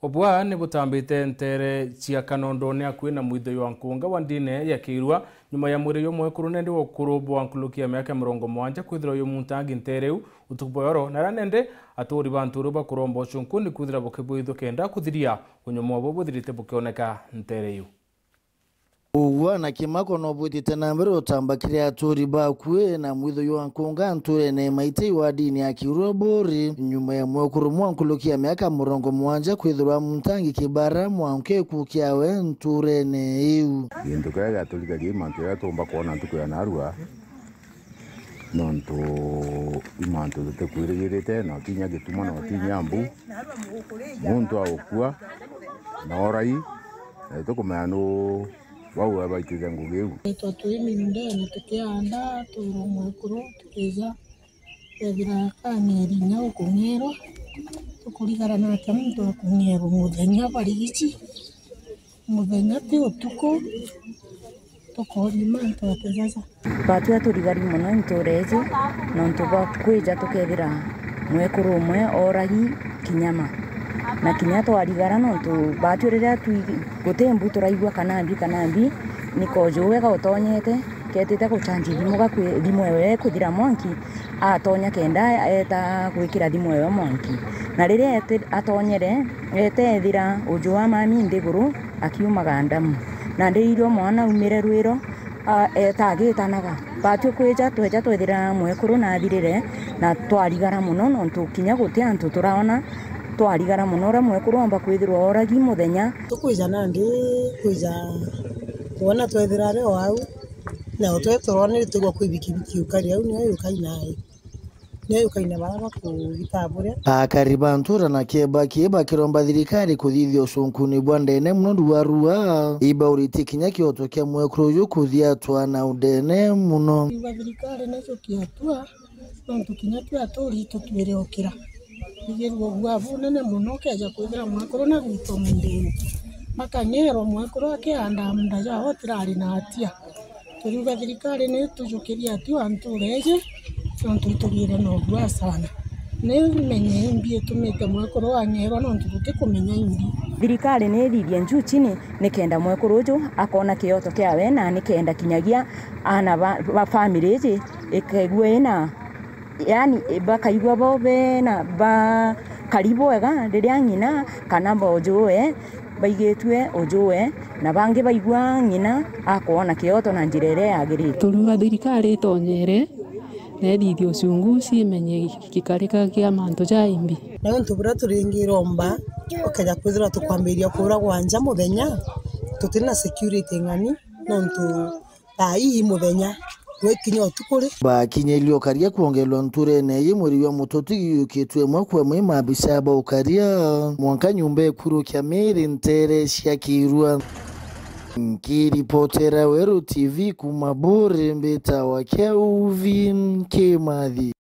Obwa ni butambite ntere cia Kanondo ni akuina mwitho wa nkunga wa ndine ya Kirwa nyuma ya mwiri yo mwekuru nende wo kurubwa nkulukia miaka 70 kwithira yo muntangi ntereu utuboyoro naranende atori bantu ruba kurombo chunkuni kwithira bukebwitho kenda kuthiria unyomo bo buthirite bukioneka ntereu Uwa na kimako no bwitite na mbere utambakire atori bakwe na mwitho yo nkunga nture ne maite wa dini ya Kirwa bori nyuma ya mwekuru mwankulukia miaka 70 kwithira muntangi kibara mwanke kukiawe nture ne iu Yenduka ya tuligarie mantu ya tomba kona ntuko ya narua nonto imantu tukwirigirite na tinya gituma na tinya mbu muntu awukua na orai tukumano wao abaitiza ngugeu totwimi ndene tukianda turumukuru tukiza ebira kanirinya ukungero tukurigara na kamuntu akungero muthenya barigici muthenya ti utuko tukoni mantu atezaza batu aturigari muno ntureje nontu bakweja tukethira mwekuru umwe oragi kinyama na kinya twarigara nontu batu rira gutembu turaigwa kanambi nikojo wega utonyete ketete kuchanji thimu thimu ewe kuthira mwanki atonya kenda eta gwikira thimu ewe mwanki na rire atonyere etethira ujwa mami ndiguru akiumaga ndamu na ndirio mwana umire rwiro etagitanaga batu kweja tweja twethira mwekuru na thirire na twarigara muno nontu kinya guti antu turaona twarigara muno ra mwekuru amba kwithirwa oragi muthenya tukwiza nandi kwiza wona twethira re wau na twetoro tugwa kwibikibiki ukari au ni ukaina baraba kugitabure akariba ntura na keba kiromba thirikari kuthithio cunkuni bwa ndene muno ruarua iba uriti kinya kioto kia mwekuru yu kuthia twana udene muno iba thirikari neco kiatua nontu kinya tia tori tutwire okira igirwo gwavu nene muno keja kwithira mwekuru na gwito mundeni makanyero mwekuru akianda munda jao tirari na atia turiuga thirikari ni tujukiria ati antureje nontu tugire no gwa sana ne menye imbi tumite mwekuru anyero nontu tutikumenya imbi thirikari ni thithie njuu chini nikenda mwekuru uju akona kioto kiawe na nikenda kinyagia ana ba family je ikegwe na yani bakaigwa bobe na ba karibu wega riria ngina kana bojoe baigitwe ojoe na bangi baigwa ngina akona kioto na njirere yagiri turuga thirikari tonyere nethithio cungu cimenye gikarika kia mantu jaimbi na ntu bura turingiromba okaja kwithira tukwambiria kura gwanja muthenya tutina security ngani nontu tai muthenya wekinya utukuri bakinyelio karia kuongelwa nture ne yimuri wa mutoti yukitwe mwakwe mwima bisaba ukaria mwanka nyumbe kuru kya meri ntere cia Kirwa Nkiripotera Weru TV kumabore mbeta wa Keuvi Kimathi.